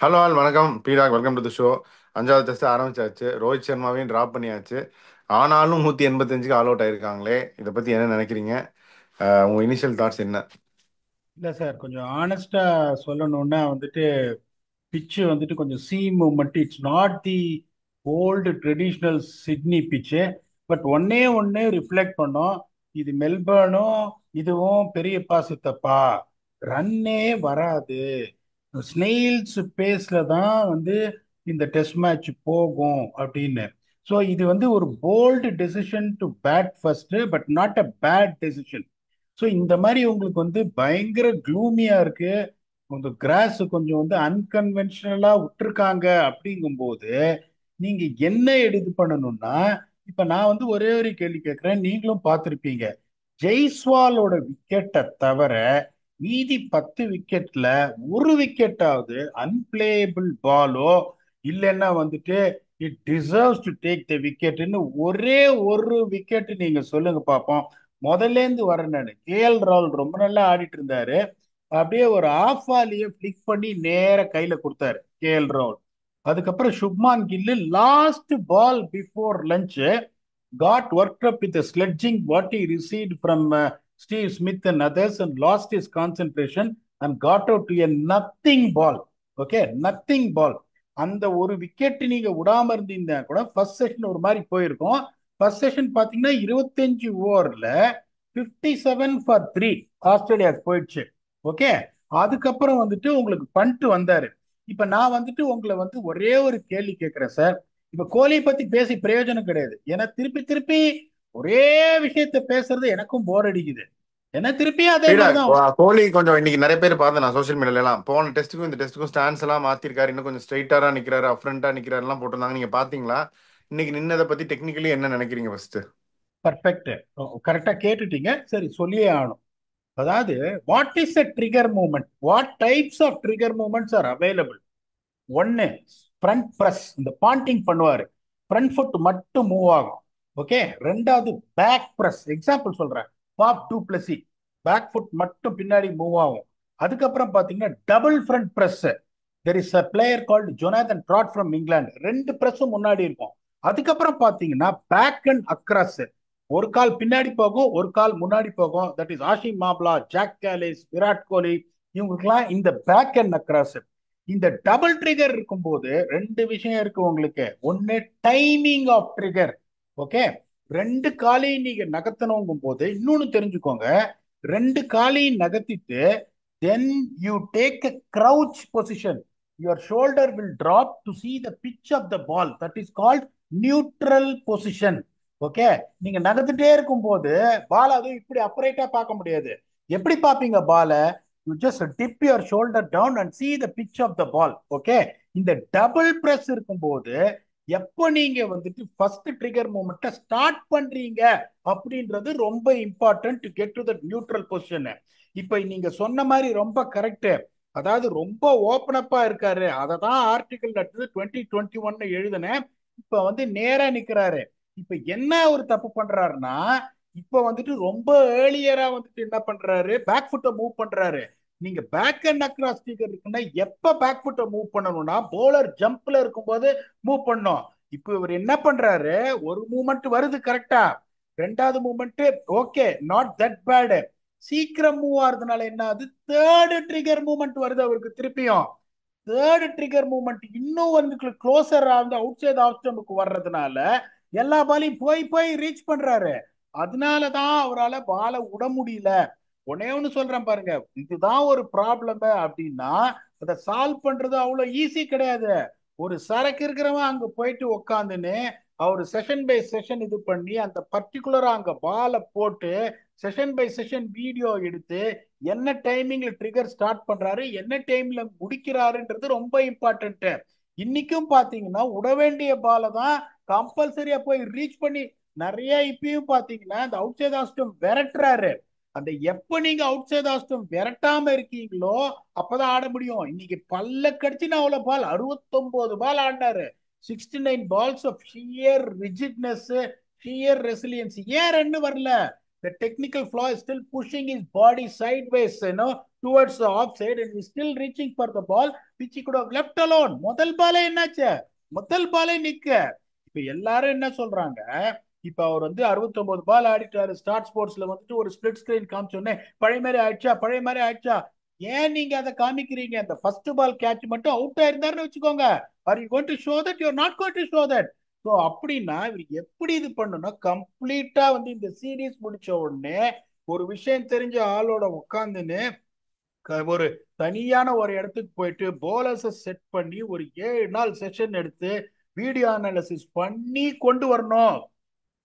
Hello all வணக்கம் பீடாக் welcome to the show. அஞ்சாவது test ஆரம்பிச்சாச்சு. ரோஹித் சர்மாவையும் டிராப் பண்ணியாச்சு. ஆனாலும் 185க்கு ஆல் அவுட் ஆயிருக்காங்களே, இதை பத்தி என்ன நினைக்கிறீங்க? உங்க இனிஷியல் தாட்ஸ் என்ன? இல்ல சார், கொஞ்சம் ஆனஸ்டா சொல்லணும்னா பிச்சு கொஞ்சம் C movement. It's not the old traditional Sydney பிச்சு. பட் ஒன்னே ஒன்னு ரிஃப்ளெக்ட் பண்ணோம். இது மெல்பர்னும் இதுவும் பெரிய பாசித்தப்பா, ரன்னே வராது, ஸ்னெயில்ஸ் பேஸ்ல தான் இந்த டெஸ்ட் மேட்ச் போகும் அப்படின்னு. ஸோ இது ஒரு bold decision to bat first, but not a bad decision. So இந்த மாதிரி உங்களுக்கு பயங்கர க்ளூமியா இருக்கு. இந்த கிராஸ் கொஞ்சம் அன்கன்வென்ஷனலா விட்டுருக்காங்க. அப்படிங்கும்போது நீங்க என்ன எடுத்து பண்ணணும்னா, இப்ப நான் ஒரே ஒரு கேள்வி கேட்கிறேன், நீங்களும் பார்த்திருப்பீங்க. ஜெய்ஸ்வாலோட விக்கெட்டை தவிர மீதி 10 விக்கெட்ல ஒரு விக்கெட்டாவது அன்பிளேயபிள் பாலோ இல்லைன்னா it deserves to take the விக்கெட்னு ஒரே ஒரு விக்கெட் நீங்க சொல்லுங்க பார்ப்போம். முதல்ல இருந்து வரேன் நான். கேஎல் ராகுல் ரொம்ப நல்லா ஆடிட்டு இருந்தாரு. அப்படியே ஒரு ஆஃப் வாலியை பிளிக் பண்ணி நேர கையில கொடுத்தாரு கேஎல் ராகுல். அதுக்கப்புறம் Shubman Gill last ball before lunch got worked up with the sledging what he received from Steve Smith and others and lost his concentration and got out to a nothing ball. Okay, nothing ball. அந்த ஒரு wicket நீங்க விடாம இருந்தீங்கன்னா கூட first session ஒரு மாதிரி போயிருக்கும். First session பாத்தீங்கன்னா 25 ஓவர்ல 57 ஃபார் 3 ஆஸ்திரேலியாவுக்கு போயிடுச்சு. ஓகே, அதுக்கப்புறம் உங்களுக்கு பண்ட் வந்தாரு. இப்ப நான் உங்களை ஒரே ஒரு கேள்வி கேட்கிறேன் சார். இப்ப கோலியை பத்தி பேசி பிரயோஜனம் கிடையாது. ஏன்னா திருப்பி திருப்பி ஒரே விஷயத்த பேசுறது எனக்கும் போர் அடிக்குது. ஏன்னா திருப்பி அதே பீடாக், மாதிரிதான். கோலி கொஞ்சம் இன்னைக்கு நிறைய பேர் பார்த்தேன் நான் சோஷியல் மீடியால எல்லாம். போன டெஸ்ட்டுக்கும் இந்த டெஸ்ட்டுக்கும் ஸ்டாண்ட்ஸ் எல்லாம் மாத்திருக்காரு. இன்னும் கொஞ்சம் ஸ்ட்ரைட்டரா நிக்கிறாரு, அப்ரண்டா நிக்கிறாரு எல்லாம் போட்டிருந்தாங்க. நீங்க பாத்தீங்களா? இன்னைக்கு நின்னதை பத்தி டெக்னிக்கலி என்ன நினைக்கிறீங்க ஃபர்ஸ்ட்? பர்ஃபெக்ட், கரெக்டா கேட்டுட்டீங்க. சரி, சொல்லியே ஆகணும். அதாவது, what is a trigger moment, what types of trigger moments are available? ஒன்னு, ஃப்ரண்ட் பிரஸ், இந்த பாண்டிங் பண்ணுவாரு, ஃப்ரண்ட் ஃபுட் மட்டும் மூவ் ஆகும். ஓகே. ரெண்டாவது, பேக் பிரஸ். எக்ஸாம்பிள் சொல்றேன், Faf du Plessis, back foot மட்டும் பின்னாடி மூவ் ஆகும். அதுக்கப்புறம் பாத்தீங்கன்னா double front press. There is a player called Jonathan Trott from England, ரெண்டு பிரஸும் முன்னாடி இருக்கும். அதுக்கப்புறம் பாத்தீங்கன்னா பேக் அண்ட் அக்ராஸ், ஒரு கால் பின்னாடி போகும், ஒரு கால் முன்னாடி போகும். That is Hashim Amla, Jacques Kallis, Virat Kohli, இவங்களுக்குலாம் இந்த பேக் அண்ட் அக்ராஸ். இந்த டபுள் ட்ரிகர் இருக்கும்போது ரெண்டு விஷயம் இருக்கு உங்களுக்கு. ஒன்னு, டைமிங் ஆஃப் ட்ரிகர். ஓகே, ரெண்டு காலையும் நீங்க நகர்த்தணுங்கும் போது இன்னொன்னு தெரிஞ்சுக்கோங்க. ரெண்டு காலையும் நகர்த்திட்டு then you take a crouch position. Your shoulder will drop to see the pitch of the ball. That is called neutral position. Okay, நீங்க நகர்ந்துட்டே இருக்கும் போது பால் அதுவும் இப்படி அப்ரைட்டா பார்க்க முடியாது. எப்படி பார்ப்பீங்க பால? You just dip your shoulder down and see the pitch of the ball. Okay, இந்த டபுள் பிரஸ் இருக்கும்போது எப்போ நீங்க ஃபர்ஸ்ட் ட்ரிகர் மூமெண்ட்டை ஸ்டார்ட் பண்றீங்க அப்படின்றது ரொம்ப important to get to the neutral position. இப்ப நீங்க சொன்ன மாதிரி ரொம்ப கரெக்ட். அதாவது ரொம்ப ஓப்பன் அப்பா இருக்காரு. அதை தான் ஆர்டிகல் 2021 எழுதினேன். இப்ப நேரா நிக்கிறாரு. இப்ப என்ன ஒரு தப்பு பண்றாருன்னா, இப்ப ரொம்ப ஏர்லியரா என்ன பண்றாரு, பேக் ஃபுட்டை மூவ் பண்றாரு. நீங்க பேக் அண்ட் அக்ராஸ் ஸ்பீக்கர் இருக்குன்னா எப்ப பேக் ஃபுட்டை மூவ் பண்ணணும்னா போலர் ஜம்ப்ல இருக்கும்போது மூவ் பண்ணும். இப்போ இவர் என்ன பண்றாரு, ஒரு மூமெண்ட் வருது கரெக்டா, ரெண்டாவது moment okay, not that bad. சீக்கிரம் மூவ் ஆறதுனால என்ன ஆகுது, தேர்ட் ட்ரிகர் மூமெண்ட் வருது அவருக்கு திருப்பியும். தேர்ட் ட்ரிகர் மூமெண்ட் இன்னும் க்ளோசர் அவுட் சைட் ஆஃப் ஸ்டம்புக்கு வர்றதுனால எல்லா பாலையும் போய் போய் ரீச் பண்றாரு. அதனாலதான் அவரால் பாலை விட முடியல. ஒன்னே ஒண்ணு சொல்றேன் பாருங்க, இதுதான் ஒரு ப்ராப்ளம் அப்படின்னா அதை சால்வ் பண்றது அவ்வளவு ஈஸி கிடையாது. ஒரு சரக்கு இருக்கிறவன் அங்க போயிட்டு உக்காந்துன்னு அவர் செஷன் பை செஷன் இது பண்ணி அந்த பர்டிகுலரா அங்க பாலை போட்டு செஷன் பை செஷன் வீடியோ எடுத்து என்ன டைமிங்ல ட்ரிகர் ஸ்டார்ட் பண்றாரு, என்ன டைம்ல முடிக்கிறாருன்றது ரொம்ப இம்பார்ட்டன்ட். இன்னைக்கும் பாத்தீங்கன்னா விட வேண்டிய பாலை தான் கம்பல்சரியா போய் ரீச் பண்ணி நிறைய இப்பயும் பாத்தீங்கன்னா இந்த அவுட் சைட் ஆஸ்டம் விரட்டுறாரு. அந்த எப்ப நீங்க அவுட் சைட் ஆஸ்டம் விரட்டாம இருக்கீங்களோ அப்பதான் ஆட முடியும். இன்னைக்கு பல்ல கடிச்சு நான் அவ்வளவு பால் 69 பால் ஆடினாரு. 69 balls of sheer rigidness, sheer resilience. ஏன் ரன் வரல? The technical flaw is still pushing his body sideways, towards the offside, and he's still reaching for the ball, which he could have left alone. முதல் பாலே என்னாச்சு? முதல் பாலே நிக்க. இப்ப எல்லாரும் என்ன சொல்றாங்க, இப்ப அவர் வந்து 69 பால் ஆடிட்டாரு. ஸ்டார் ஸ்போர்ட்ஸ்ல வந்துட்டு ஒரு ஸ்பிளிட் ஸ்கிரீன் காமிச்சோன்னே பழைய மாதிரி ஆயிடுச்சா, பழைய மாதிரி ஆயிடுச்சா? ஏன் நீங்க அதை காமிக்கிறீங்க? அந்த ஃபர்ஸ்ட் பால் கேட்ச் மட்டும் அவுட் ஆயிருந்தாருன்னு வச்சுக்கோங்க. Are you going to show that? You are not going to show that. So அப்படின்னா இவர் எப்படி இது பண்ணணும்? கம்ப்ளீட்டா வந்து இந்த சீரீஸ் முடிச்ச உடனே ஒரு விஷயம் தெரிஞ்ச ஆளோட உட்காந்துன்னு ஒரு தனியான ஒரு இடத்துக்கு போயிட்டு போலர்ஸை செட் பண்ணி ஒரு 7 நாள் செஷன் எடுத்து வீடியோ அனாலிசிஸ் பண்ணி கொண்டு வரணும்.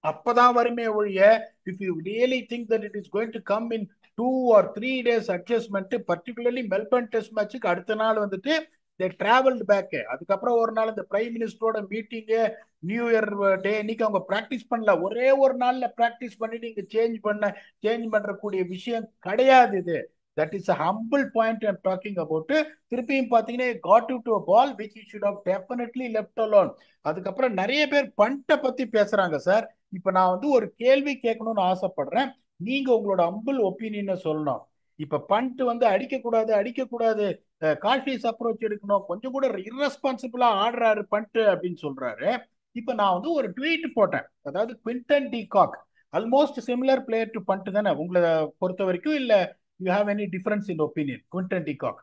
அப்பதான் வருமே ஒழிய, if you really think that it is going to come in 2 or 3 days adjustment, particularly Melbourne test மேட்சுக்கு அடுத்த நாள் வந்துட்டு தே டிராவல்டு பேக். அதுக்கப்புறம் ஒரு நாள் இந்த பிரைம் மினிஸ்டரோட மீட்டிங்கு, நியூ இயர் டே இன்னைக்கு அவங்க பிராக்டிஸ் பண்ணல. ஒரே ஒரு நாள்ல பிராக்டிஸ் பண்ணிட்டு இங்க சேஞ்ச் பண்றக்கூடிய விஷயம் கிடையாது இது. That is a humble point I'm talking about. திருப்பியும் பாத்தீங்கன்னா got you to a ball which you should have definitely left alone. அதுக்கப்புறம் நிறைய பேர் பண்ட்டை பத்தி பேசுறாங்க சார். இப்ப நான் வந்து ஒரு கேள்வி கேட்கணும்னு ஆசைப்படுறேன். நீங்க உங்களோட அம்பிள் ஒப்பீனியனை சொல்லணும். இப்ப பண்ட் வந்து அடிக்க கூடாது, காஷியஸ் அப்ரோச் எடுக்கணும், கொஞ்சம் கூட irresponsible-ஆ ஆடுறாரு பண்ட் அப்படின்னு சொல்றாரு. இப்ப நான் வந்து ஒரு ட்வீட் போட்டேன். அதாவது Quinton de Kock almost similar player to Pant தானே உங்களை பொறுத்த வரைக்கும்? இல்ல you have any difference in opinion Quinton de Kock?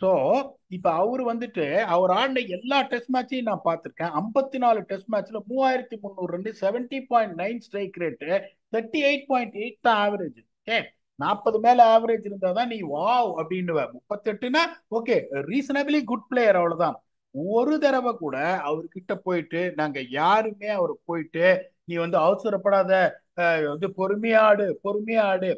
So இப்ப அவர் வந்துட்டு அவர் ஆடின எல்லா டெஸ்ட் மேட்சையும் நான் பார்த்திருக்கேன். 54 டெஸ்ட் மேட்ச்ல 3300 ரன், 70.9 ஸ்ட்ரைக் ரேட்டு, 38.8 தான் ஆவரேஜ். ஓகே, 40 மேல ஆவரேஜ் இருந்தாதான் நீ வாவ் அப்படின்னு. 38னா ஓகே, ரீசனபிளி குட் பிளேயர், அவ்வளவுதான். ஒரு தடவை கூட அவர்கிட்ட போயிட்டு நாங்க யாருமே அவர் போயிட்டு நீ வந்து அவசரப்படாத, வந்து பொறுமையாடு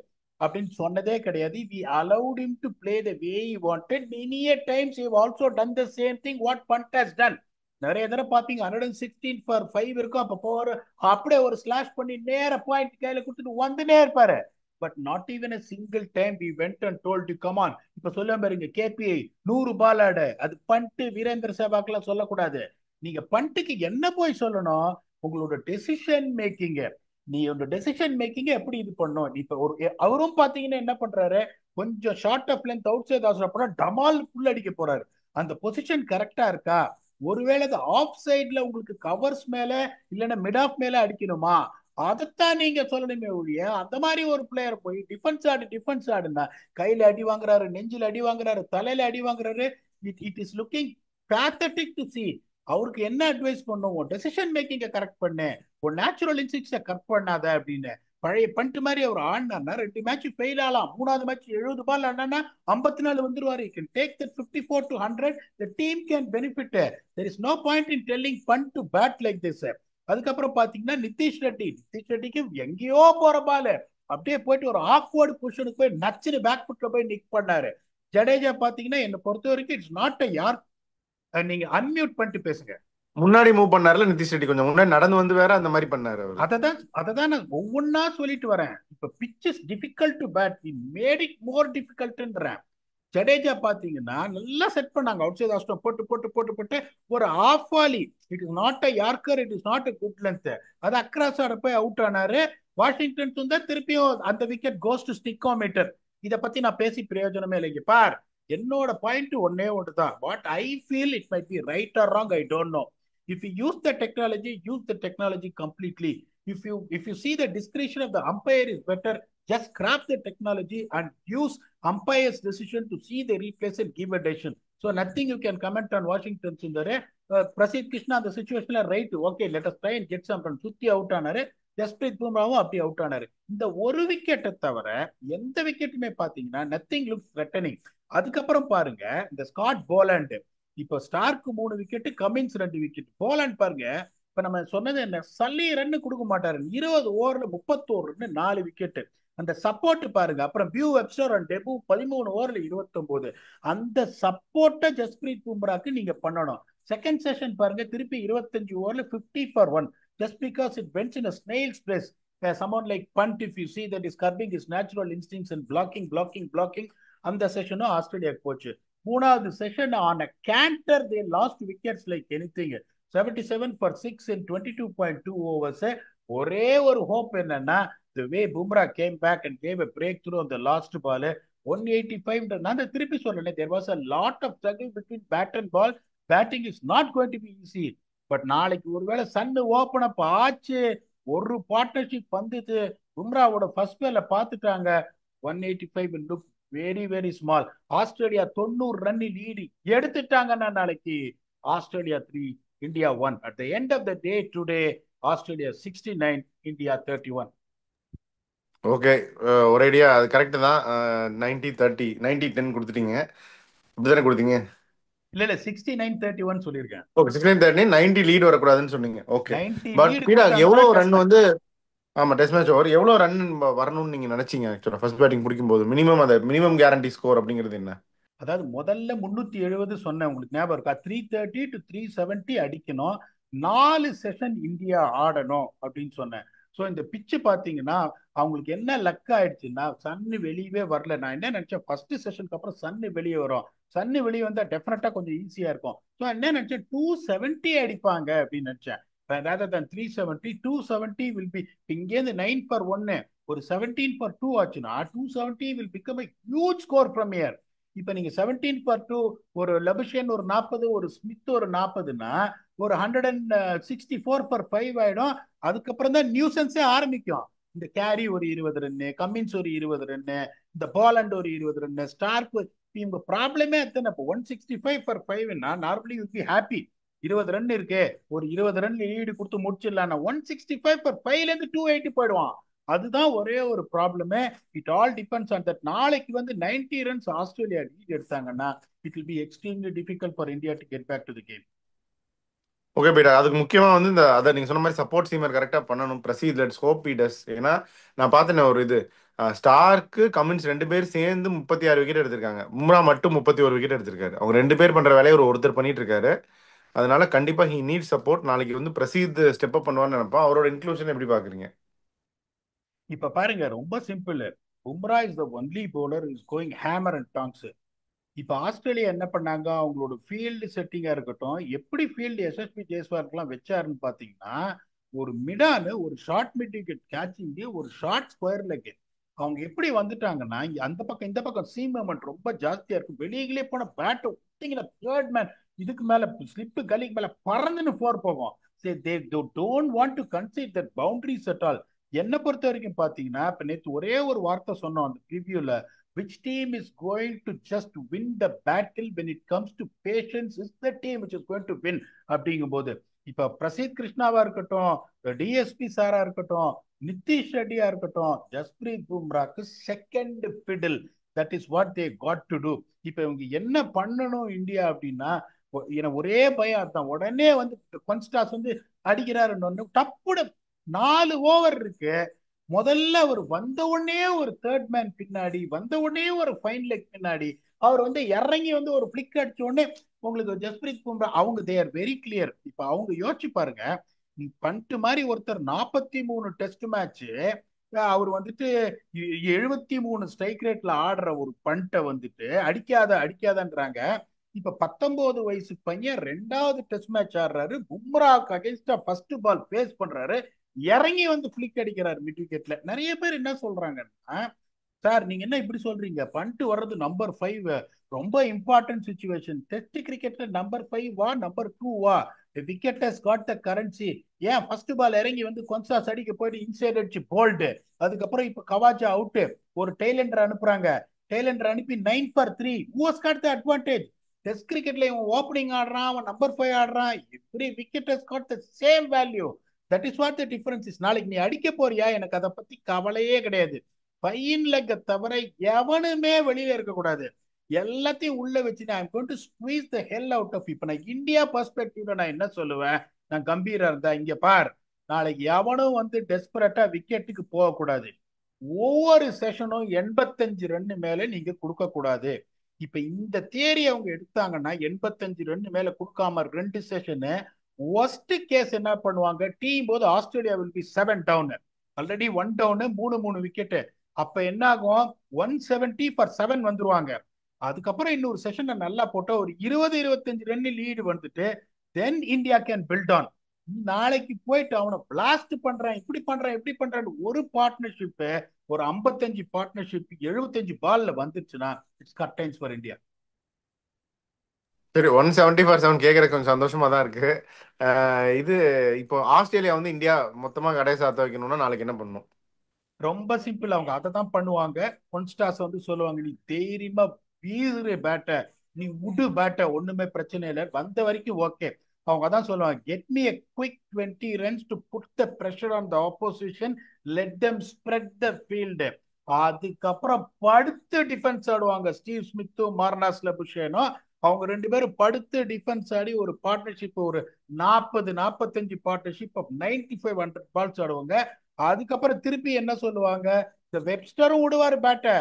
அப்படின்னு சொன்னதே கிடையாது. We allowed him to play the way he wanted. Many a times he have also done the same thing what Pant has done. நிறைய தடவை பாத்தீங்க 116 for 5 இருக்கும். அப்ப போற அப்படியே ஒரு ஸ்லாஷ் பண்ணி நேர பாயிண்ட் கையில கொடுத்துட்டு வந்துனே இருப்பாரு. But not even a single time we went and told you come on. இப்ப சொல்ல பாருங்க, கேபிஐ 100 பால் ஆடு, அது பண்ட் வீரேந்திர சேவாக்லாம் சொல்லக்கூடாது. நீங்க பண்ட்டுக்கு என்ன போய் சொல்லணும்? உங்களோட டெசிஷன் மேக்கிங், நீ உங்க டெசிஷன் மேக்கிங் எப்படி இது பண்ணும்? இப்ப ஒரு அவரும் பாத்தீங்கன்னா என்ன பண்றாரு, கொஞ்சம் ஷார்ட் ஆஃப் லென்த் அவுட் சைட் அவசரப்பட டமால் புல் அடிக்க போறாரு. அந்த பொசிஷன் கரெக்டா இருக்கா? ஒருவேளை அது ஆஃப் சைட்ல உங்களுக்கு கவர்ஸ் மேல இல்லைன்னா மிட் ஆஃப் மேல அடிக்கணுமா? அதைத்தான் நீங்க சொல்லணுமே ஒழிய, அந்த மாதிரி ஒரு பிளேயர் போய் டிஃபென்ஸ் ஆடுனா கையில அடி வாங்குறாரு, நெஞ்சில அடி வாங்குறாரு, தலையில அடி வாங்குறாரு. It is looking pathetic to see. அவருக்கு என்ன அட்வைஸ் பண்ணுவோம்? டெசிஷன் மேக்கிங்க கரெக்ட் பண்ணு, ஒரு நேச்சுரல் இன்ஸ்டிங்ஸை கட் பண்ணாத அப்படின்னு. பழைய பண்ட் மாதிரி அவர் ஆடினார்னா 2 மேட்ச் ஃபெயில் ஆகலாம், 3வது மேட்ச் 70 பால் ஆடினா 54 வந்துருவாரு. Can take that 54 to 100. the team can benefit. there is no point in telling punt to bat like this. அதுக்கப்புறம் பாத்தீங்கன்னா நிதிஷ் ரெட்டிக்கு எங்கேயோ போற பால் அப்படியே போயிட்டு ஒரு ஆக்வர்டு பொசிஷனுக்கு போய் நச்சுன்னு பேக் ஃபுட்ல போய் நிக் பண்ணாரு. ஜடேஜா பாத்தீங்கன்னா என்னை பொறுத்த வரைக்கும் இட்ஸ் நாட் அ யார். நீங்க அன்மியூட் பண்ணிட்டு பேசுங்க. முன்னாடி மூவ் பண்ணாருல நிதிஷ் ரெட்டி, கொஞ்சம் முன்னாடி நடந்து வந்து வேற அந்த மாதிரி பண்ணாரு அவர். அததான் நான் ஒவ்வொன்னா சொல்லிட்டு வரேன். இப்ப pitch is difficult to bat, we made it more டிஃபிகல்ட்ன்றேன். ஜடேஜா பாத்தீங்கன்னா நல்லா செட் பண்ணாங்க, அவுட் சைட் ஆஸ்டம் போட்டு ஒரு half volley. It is not a yorker, it is not a good length. அது அக்ராஸ் ஆட போய் அவுட் ஆனாரு. வாஷிங்டன் சுந்தர் திருப்பியும் அந்த விக்கெட் கோஸ் டு ஸ்டிக்கோமீட்டர். இதை பத்தி நான் பேசி பிரயோஜனமே இல்லைங்க. பார், என்னோட பாயிண்ட் ஒன்னே ஒன்றுதான். What I feel, it might be right or wrong, I don't know. If you use the technology completely. If you see the discretion of the umpire is better, just scrap the technology and use umpire's decision to see the replays and give a decision. So nothing you can comment on Washington Sundar. Prasidh Krishna அந்த சிச்சுவேஷன்ல right, okay, let us try and get some run. சுத்தி out ஆனாரு. ஜஸ்பிரீத் பும்ராவும் அப்படி out ஆனாரு. இந்த ஒரு விக்கெட்டை தவிர எந்த விக்கெட்டுமே பாத்தீங்கன்னா nothing looks threatening. அதுக்கப்புறம் பாருங்க இந்த ஸ்காட் போலாண்ட், இப்போ Stark 3 wicket, Cummins 2 wicket. Poland பாருங்க, இப்ப நம்ம சொன்னது என்ன, சல்லி ரன் கொடுக்க மாட்டாரு. 20 ஓவர்ல 31 ரன், 4 விக்கெட். அந்த சப்போர்ட் பாருங்க. அப்புறம் பியூ வெப்ஸ்டர் அண்ட் டெபு 13 ஓவர்ல 29. அந்த சப்போர்ட்டை ஜஸ்பிரீத் பும்ராக்கு நீங்க பண்ணணும். செகண்ட் செஷன் பாருங்க, திருப்பி 25 ஓவர்ல 50 for 1. just because it went in a snail's pace. Someone like Punt, if you see that is curbing his natural instincts and blocking, அந்த செஷனும் ஆஸ்திரேலியா போச்சு. 3வது session on a canter they lost wickets like anything. 77 for 6 in 22.2 overs. ஒரே ஒரு hope என்னன்னா, the way Bumrah came back and gave a breakthrough on the last ball, 185. நான் திருப்பி சொல்றேன், there was a lot of struggle between bat and ball. Batting is not going to be easy. But நாளைக்கு ஒருவேளை Sun open up ஆச்சு, ஒரு partnership வந்தது, பும்ராவோட first பேல பார்த்துட்டாங்க, 185 look very very small. Australia 90 run lead எடுத்துட்டாங்கன்னா நாளைக்கு Australia 3, India 1. At the end of the day today, Australia 69, India 31. Okay, ஒரு ஐடியா அது கரெக்டு தான். 90-30, 90-10 கொடுத்துட்டீங்க, இப்படிதானே கொடுத்தீங்க? இல்ல இல்ல, 69-31 சொல்லியிருக்கேன். ஓகே, 69-30, 90 லீட் வரக்கூடாதுன்னு சொன்னீங்க. ஓகே, 90 பட் லீடு பீடா கொடுத்தாங்கன்னா எவ்வளோ ரன் டெஸ்ட் மேட்ச். வந்து, ஆமாம் டெஸ்ட் மேட்ச் ஓவர் எவ்வளோ ரன் வரணும்னு நீங்கள் நினச்சிங்க? ஆக்சுவலாக ஃபர்ஸ்ட் பேட்டிங் பிடிக்கும்போது மினிமம், அதை மினிமம் கேரண்டி ஸ்கோர் அப்படிங்கிறது என்ன? அதாவது முதல்ல 370 சொன்னேன், உங்களுக்கு ஞாபகம் இருக்கா? 330 to 370 அடிக்கணும், 4 செஷன் இந்தியா ஆடணும் அப்படின்னு சொன்னேன். ஸோ இந்த பிச்சு பார்த்தீங்கன்னா அவங்களுக்கு என்ன லக் ஆயிடுச்சுன்னா, சன்னு வெளியவே வரல. நான் என்ன நினைச்சேன், ஃபர்ஸ்ட் செஷனுக்கு அப்புறம் சன்னு வெளியே வரும், சன்னு வெளியே வந்தா டெஃபினட்டா கொஞ்சம் ஈஸியா இருக்கும். ஸோ என்ன நினைச்சேன், 270 அடிப்பாங்க அப்படின்னு நினைச்சேன். rather than 370, 270 will be. இங்கேருந்து 9 for 1, ஒரு 17 for 2 ஆச்சுன்னா 270 will become a huge score from here. இப்ப நீங்க 17 for 2, ஒரு லபுஷன் ஒரு 40, ஒரு ஸ்மித் ஒரு 40னா ஒரு 164 for 5 ஆயிடும். அதுக்கப்புறம் தான் நியூசன்ஸே ஆரம்பிக்கும். இந்த கேரி ஒரு 20 ரன்னு, கம்மின்ஸ் ஒரு 20 ரன்னு, இந்த பாலண்ட் ஒரு 20 ரன்னு, ஸ்டார்க். இவங்க ப்ராப்ளமே எத்தனை? இப்போ 165 for 5னா normally you be happy. 20 run இருக்கு, ஒரு 20 ரன் லீடு கொடுத்து முடிச்சிடலாம். 165 for 5ல இருந்து 280 போயிடுவான். அதுதான் ஒரே ஒரு ப்ராப்ளமே. It all depends on that. நாளைக்கு வந்து 90 ரன்ஸ் ஆஸ்திரேலியா லீட் எடுத்தாங்கன்னா it will be extremely difficult for India to get back to the game. Okay பீடா, அதுக்கு முக்கியமாக வந்து இந்த அதை நீங்கள் சொன்ன மாதிரி சப்போர்ட் சீமர் கரெக்டாக பண்ணணும். Prasidh, let's hope he does. ஏன்னா நான் பார்த்தேன் ஒரு இது, ஸ்டார்க்கு கமின்ஸ் ரெண்டு பேர் சேர்ந்து 36 விக்கெட் எடுத்திருக்காங்க, பும்ரா மட்டும் 31 விக்கெட் எடுத்திருக்காரு. அவங்க ரெண்டு பேர் பண்ணுற வேலையை ஒருத்தர் பண்ணிட்டு இருக்காரு. அதனால கண்டிப்பாக ஹி நீட் சப்போர்ட். நாளைக்கு வந்து பிரசீத் ஸ்டெப் அப் பண்ணுவான்னு நினைப்போம். அவரோட இன்க்ளூஷன் எப்படி பார்க்குறீங்க? இப்ப பாருங்க, ரொம்ப simple. Bumrah is the only bowler is going hammer and tongs. இப்ப ஆஸ்திரேலியா என்ன பண்ணாங்க, அவங்களோட ஃபீல்டு செட்டிங்கா இருக்கட்டும், எப்படி ஃபீல்டு எஸ்எஸ்பி ஜெய்ஸ்வாலுக்குலாம் வச்சாருன்னு பாத்தீங்கன்னா, ஒரு மிடானு, ஒரு ஷார்ட் மிட் விக்கெட் கேட்சிங், ஒரு ஷார்ட் ஸ்கொயர் லெக். அவங்க எப்படி வந்துட்டாங்கன்னா, அந்த பக்கம் இந்த பக்கம் சீம் மூமெண்ட் ரொம்ப ஜாஸ்தியா இருக்கும். வெளியிலே போன பேட் விட்டீங்கன்னா தேர்ட் மேன் இதுக்கு மேல ஸ்லிப்பு கலிக்கு மேல பறந்துன்னு ஃபோர் போகும். they don't want to concede that boundaries at all. என்ன பொறுத்த வரைக்கும் பாத்தீங்கன்னா, இப்ப நேற்று ஒரே ஒரு வார்த்தை சொன்னோம் அந்த ப்ரிவியூல, which team is going to just win the battle when it comes to patience is the team which is going to win அப்படிங்கும்போது, இப்ப பிரசீத் கிருஷ்ணாவா இருக்கட்டும், டிஎஸ்பி சாரா இருக்கட்டும், நிதிஷ் ரெட்டியா இருக்கட்டும், ஜஸ்பிரீத் பும்ராக்கு second fiddle. That is what they got to do. இப்ப இவங்க என்ன பண்ணணும் இந்தியா அப்படின்னா, ஒரே பயம் தான், உடனே வந்து கொன்ஸ்டாஸ் வந்து அடிக்கிறாருன்னு டப்புட 4 ஓவர் இருக்கு. முதல்ல அவர் வந்த உடனே ஒரு தேர்ட் மேன் பின்னாடி, வந்த உடனே ஒரு ஃபைன் லெக் பின்னாடி அவர் வந்து இறங்கி வந்து ஒரு பிளிக் அடிச்ச உடனே உங்களுக்கு ஜஸ்பிரீத் பும்ரா அவங்க தே ஆர் வெரி கிளியர். இப்ப அவங்க யோசிச்சு பாருங்க, பண்ட் மாதிரி ஒருத்தர் 43 டெஸ்ட் மேட்ச், அவர் வந்துட்டு 73 ஸ்ட்ரைக் ரேட்ல ஆடுற ஒரு பண்ட்டை வந்துட்டு அடிக்காதன்றாங்க. இப்ப 19 வயசு பையன் 2வது டெஸ்ட் மேட்ச் ஆடுறாரு, பும்ராவுக்கு அகைன்ஸ்டா ஃபர்ஸ்ட் பால் பேஸ் பண்றாரு, இறங்கி வந்து பிளிக் அடிக்கிறார் மிட் விக்கெட்ல. நிறைய பேர் என்ன சொல்றாங்கன்னா, சார் நீங்க என்ன இப்படி சொல்றீங்க, பண்ட் வர்றது நம்பர் 5 ரொம்ப இம்பார்ட்டன்ட் சுச்சுவேஷன், டெஸ்ட் கிரிக்கெட்ல நம்பர் 5 வா நம்பர் 2 வா, wicket has got the currency. ஏன் ஃபர்ஸ்ட் பால் இறங்கி வந்து கொன்சாஸ் அடிக்க போயிட்டு இன்சைட் அடிச்சு போல்டு, அதுக்கப்புறம் இப்ப கவாஜா அவுட், ஒரு டெய்லண்டர் அனுப்புறாங்க, டெய்லண்டர் அனுப்பி 9 for 3. Who has got the advantage? Test கிரிக்கெட்ல இவன் ஓப்பனிங் ஆடுறான், அவன் நம்பர் 5 ஆடுறான், every wicket has got the same value. That is what the difference is. நாளைக்கு நீ அடிக்க போறியா, எனக்கு அதை பத்தி கவலையே கிடையாது. ஃபைன் லெக்க தவிர எவனுமே வெளியில இருக்கக்கூடாது, எல்லாத்தையும் உள்ள வச்சு நான் going to squeeze the hell out of. இப்ப நான் இந்தியா பெர்ஸ்பெக்டிவ்ல நான் என்ன சொல்லுவேன், நான் கம்பீரா இருந்தா, இங்க பார், நாளைக்கு எவனும் வந்து டெஸ்பரேட்டா விக்கெட்டுக்கு போகக்கூடாது. ஒவ்வொரு செஷனும் 85 ரன் மேல நீங்க கொடுக்க கூடாது. இப்ப இந்த தேரி அவங்க எடுத்தாங்கன்னா 85 ரன் மேல கொடுக்காம 2 செஷனு, ஒஸ்ட் கேஸ் என்ன பண்ணுவாங்க, டீம் போது Australia will be 7 down, already 1 down, 3 wicket. அப்ப என்ன ஆகும், 170 for 7 வந்துருவாங்க. அதுக்கப்புறம் இன்னொரு செஷன் நல்லா போட்டா ஒரு 20-25 ரன் லீடு வந்துட்டு தென் இந்தியா கேன் பில்ட் ஆன். நீ நாளைக்கு போயிட்டு அவனை பிளாஸ்ட் பண்றான், இப்படி பண்றான், இப்படி பண்றான். ஒரு பார்ட்னர்ஷிப், ஒரு 55 பார்ட்னர்ஷிப் 75 பால்ல வந்துச்சுன்னா இட்ஸ் கர்டைன்ஸ் ஃபார் இந்தியா. சரி, 174 கேட்கற கொஞ்சம் சந்தோஷமா தான் இருக்கு. இது இப்போ ஆஸ்திரேலியா வந்து இந்தியா மொத்தமா கடை சாத்த வைக்கணும்னா நாளைக்கு என்ன பண்ணணும்? ரொம்ப சிம்பிள், அவங்க அதை தான் பண்ணுவாங்க. கொன்ஸ்டாஸ் வந்து சொல்லுவாங்க, நீ தைரியமா வீசுற பேட்டை, நீ உடு பேட்டை, ஒண்ணுமே பிரச்சனை இல்லை, வந்த வரைக்கும் ஓகே. அவங்க தான் சொல்லுவாங்க, get me a quick 20 runs to put the pressure on the opposition, let them spread the field. அதுக்கப்புறம் படுத்து டிஃபென்ஸ் ஆடுவாங்க ஸ்டீவ் ஸ்மித்தும் மார்னஸ் லபுஷேனும். அவங்க ரெண்டு பேரும் படுத்து டிஃபென்ஸ் ஆடி ஒரு பார்ட்னர்ஷிப், ஒரு 40-45 பார்ட்னர்ஷிப் ஆஃப் 95-100 பால்ஸ் ஆடுவாங்க. அதுக்கப்புறம் திருப்பி என்ன சொல்லுவாங்க, இந்த வெப்ஸ்டரும் விடுவாரு பேட்டை.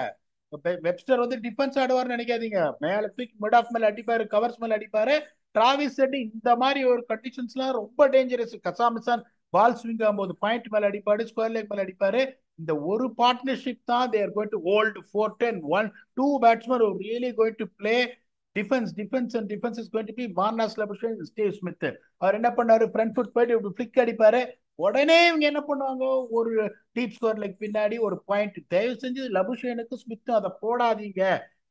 வெப்ஸ்டர் வந்து டிஃபென்ஸ் ஆடுவார்னு நினைக்காதீங்க, மேல தூக்கி மிட் ஆஃப் மேல அடிப்பாரு, கவர்ஸ் மேல அடிப்பாரு. டிராவிஸ் ஹெட் இந்த மாதிரி ஒரு கண்டிஷன்ஸ்லாம் ரொம்ப டேஞ்சரஸ். கசாமிசான் பால் ஸ்விங் ஆகும்போது பாயிண்ட் மேல அடிப்பாரு, ஸ்கொயர் லேக் மேல அடிப்பாரு. இந்த ஒரு பார்ட்னர்ஷிப் தான் they are going to hold fort, and one two batsmen are really going to play defense, and defense is going to be Marnus Labuschagne and Steve Smith. அவர் என்ன பண்ணாரு, ஃப்ரண்ட் ஃபுட் போயிட்டு இப்படி ஃபிளிக் அடிப்பாரு. உடனே இவங்க என்ன பண்ணுவாங்க, ஒரு டீப் ஸ்கோர் லைக் பின்னாடி ஒரு பாயிண்ட். தயவு செஞ்சு லபுஷேனுக்கு ஸ்மித்தும் அதை போடாதீங்க.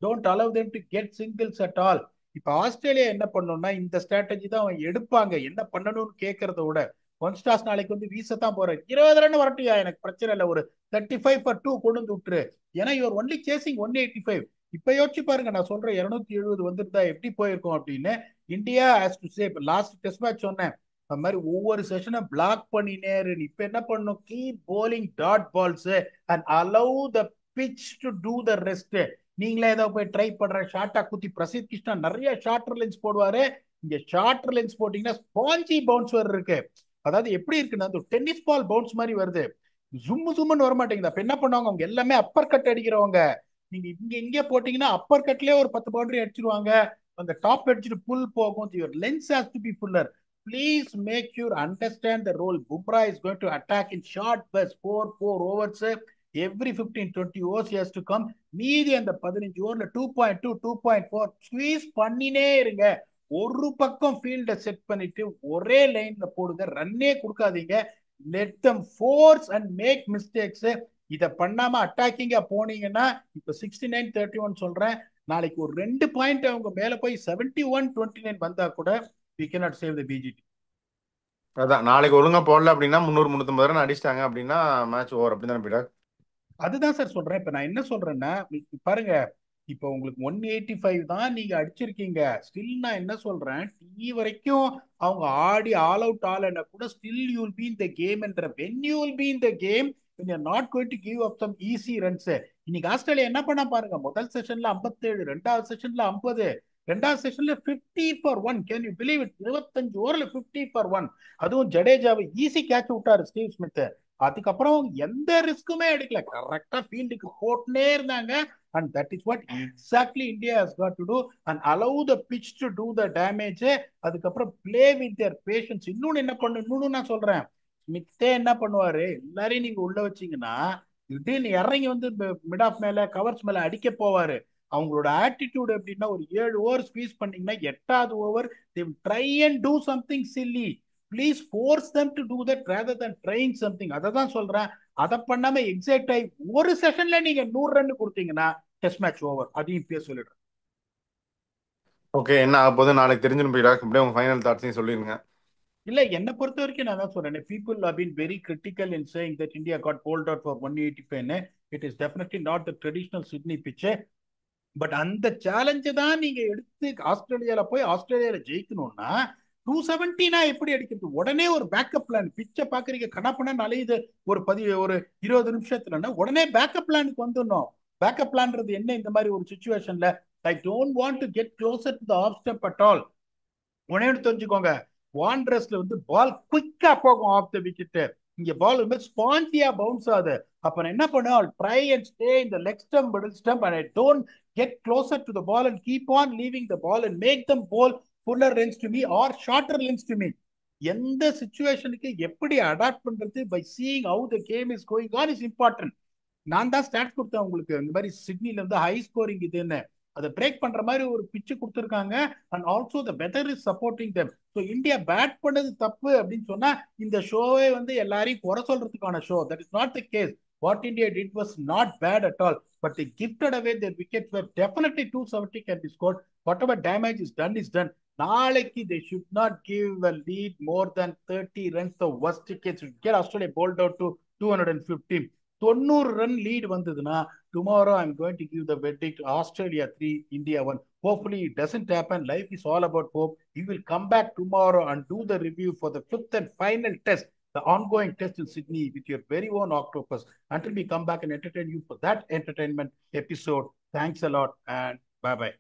Don't allow them to get singles at all. இப்ப ஆஸ்திரேலியா என்ன பண்ணணும்னா இந்த ஸ்ட்ராட்டஜி தான் அவங்க எடுப்பாங்க. என்ன பண்ணணும்னு கேட்கறத விட, ஒன்ஸ்டாஸ் நாளைக்கு வந்து வீசத்தான் போறேன், 20 ரன் வரட்டியா எனக்கு பிரச்சனை இல்லை, ஒரு 35 for 2 கொண்டு வந்து விட்டுரு. ஏன்னா யுவர் ஒன்லி சேசிங் 185. இப்ப யோசிச்சு பாருங்க, நான் சொல்றேன் 270 வந்திருந்தா எப்படி போயிருக்கும் அப்படின்னு. India has to save. Last test match சொன்னேன், அந்த மாதிரி ஒவ்வொரு செஷனை பிளாக் பண்ணினே இப்ப என்ன பண்ணும், keep bowling dot balls and allow the pitch to do the rest. நீங்களே ஏதோ போய் ட்ரை பண்ற ஷார்ட்டா குத்தி, பிரசித் கிருஷ்ணா நிறைய ஷார்ட்டர் லென்ஸ் போடுவாரு. இங்க ஷார்ட்டர் லென்ஸ் போட்டீங்கன்னா ஸ்பாஞ்சி பவுன்ஸ் வேற இருக்கு. அதாவது எப்படி இருக்குன்னா, அந்த டென்னிஸ் பால் பவுன்ஸ் மாதிரி வருது, ஜும்மு ஜும்முன்னு வர மாட்டேங்குது. அப்ப என்ன பண்ணுவாங்க, அவங்க எல்லாமே அப்பர் கட் அடிக்கிறவங்க. நீங்க இங்க இங்க போட்டீங்கன்னா அப்பர் கட்லயே ஒரு 10 பவுண்டரி அடிச்சிருவாங்க. அந்த டாப் அடிச்சுட்டு புல் போகும். Your length has to be fuller. Please make sure understand the role. Bumrah is going to attack in short bursts, 4 overs. Every 15-20 overs he has to come. மீதி அந்த 15 ஓவர்ல 2.2, 2.4 ஸ்குவீஸ் பண்ணினே இருங்க. ஒரு பக்கம் ஃபீல்ட செட் பண்ணிட்டு ஒரே லைன்ல போடுங்க, ரன்னே கொடுக்காதீங்க. Let them force and make mistakes. இதை பண்ணாம அட்டாக்கிங்கா போனீங்கன்னா, இப்ப 69-31 சொல்றேன், நாளைக்கு ஒரு 2 பாயிண்ட் அவங்க மேல போய் 71-29 வந்தா கூட we cannot save the BGT. அதான் நாளைக்கு ஒழுங்கா போடல அப்படின்னா 300 350 ரன் அடிச்சிட்டாங்க அப்படின்னா மேட்ச் ஓவர் அப்படி தானே பீடா? அதுதான் சார் சொல்றேன். இப்ப நான் என்ன சொல்றேன்னா, பாருங்க, இப்ப உங்களுக்கு 185 தான் நீங்க அடிச்சிருக்கீங்க. ஸ்டில் நான் என்ன சொல்றேன், டீ வரைக்கும் அவங்க ஆடி ஆல் அவுட் ஆலன்னா கூட still you will be in the game என்ற. When you will be in the game, when you're not going to give up some easy runs. இன்னைக்கு ஆஸ்திரேலியா என்ன பண்ணா பாருங்க, முதல் செஷன்ல 57, ரெண்டாவது செஷன்ல 50, ரெண்டாவது செஷன்ல 50 for 1. Can you believe it? 25 ஓவர்ல 50 for 1. அதுவும் ஜடேஜாவை ஈஸி கேட்ச் விட்டாரு ஸ்டீவ் ஸ்மித். அதுக்கப்புறம் எந்த ரிஸ்க்குமே எடுக்கல, கரெக்டா ஃபீல்டுக்கு போட்டுனே இருந்தாங்க. and that is what exactly India has got to do, and allow the pitch to do the damage. அதுக்கப்புறம் play with their patience. இன்னொன்னு என்ன பண்ணு, இன்னொன்னு நான் சொல்றேன், ஸ்மித்தே என்ன பண்ணுவாரு, எல்லாரையும் நீங்க உள்ள வச்சீங்கன்னா திடீர்னு இறங்கி வந்து மிட் ஆஃப் மேல கவர்ஸ் மேல அடிக்க போவாரு. அவங்களோட ஆட்டிடியூட் எப்படின்னா, ஒரு 7 ஓவர் ஸ்பீஸ் பண்ணீங்கன்னா 8வது over they will try and do something silly. Please force them to do that rather than trying something. அதை தான் சொல்றேன். அதை பண்ணாம எக்ஸைட் ஆகி ஒரு செஷன்ல நீங்க 100 ரன் கொடுத்தீங்கன்னா டெஸ்ட் மேட்ச் ஓவர். அதையும் இப்பயே சொல்லிடுறேன். ஓகே, என்ன ஆக போகுது நாளைக்கு தெரிஞ்சுன்னு பீடா. அப்படியே உங்க ஃபைனல் தாட்ஸையும் சொல்லிருங்க. இல்ல, என்னை பொறுத்த வரைக்கும் நான் தான் சொல்றேன், people have been very critical in saying that India got bowled out for 185. It is definitely not the traditional Sydney pitch. But அந்த சேலஞ்சை தான் நீங்க எடுத்து ஆஸ்திரேலியால போய் ஆஸ்திரேலியால ஜெயிக்கணும்னா 270 எப்படி அடிக்கிறது? உடனே ஒரு பேக்கப் பிளான். பிச்சை பாக்குறீங்க கணப்பன அலையுது ஒரு 20 நிமிஷத்துலன்னா உடனே பேக்கப் பிளானுக்கு வந்துடணும். பேக்கப் பிளான்றது என்ன இந்த மாதிரி ஒரு சுச்சுவேஷன்ல? I don't want to get closer to the off stump at all. உடனே தெரிஞ்சுக்கோங்க, வாண்டரஸ்ல வந்து பால் குயிக்கா போகும் ஆஃப் த விக்கெட். இங்க பால் வந்து ஸ்பான்சியா பவுன்ஸ் ஆகுது. அப்ப நான் என்ன பண்ணுவேன், try and stay in the leg stump, middle stump, and I don't get closer to the ball and keep on leaving the ball and make them bowl fuller runs to me or shorter runs to me. எந்த சிச்சுவேஷனுக்கு எப்படி adapt பண்றது by seeing how the game is going on is important. நான் தான் stats கொடுத்தேன் உங்களுக்கு, இந்த மாதிரி சிட்னில இருந்து ஹை ஸ்கோரிங் இதுன்னு. அதை பிரேக் பண்ற மாதிரி ஒரு பிச்சு கொடுத்துருக்காங்க. And also the weather is supporting them. So India bat பண்ணது தப்பு அப்படின்னு சொன்னா இந்த ஷோவே வந்து எல்லாரையும் குறை சொல்றதுக்கான show. That is not the case. What India did was not bad at all, but they gifted away their wickets where definitely 270 can be scored. Whatever damage is done is done. நாளைக்கு they should not give a lead more than 30 runs. The worst tickets should get Australia bowled out to 215. 90 run lead வந்ததுன்னா tomorrow I'm going to give the verdict Australia 3, India 1. Hopefully it doesn't happen. Life is all about hope. We will come back tomorrow and do the review for the fifth and final test, the ongoing test in Sydney with your very own Octopus. Until we come back and entertain you for that entertainment episode, thanks a lot and bye bye.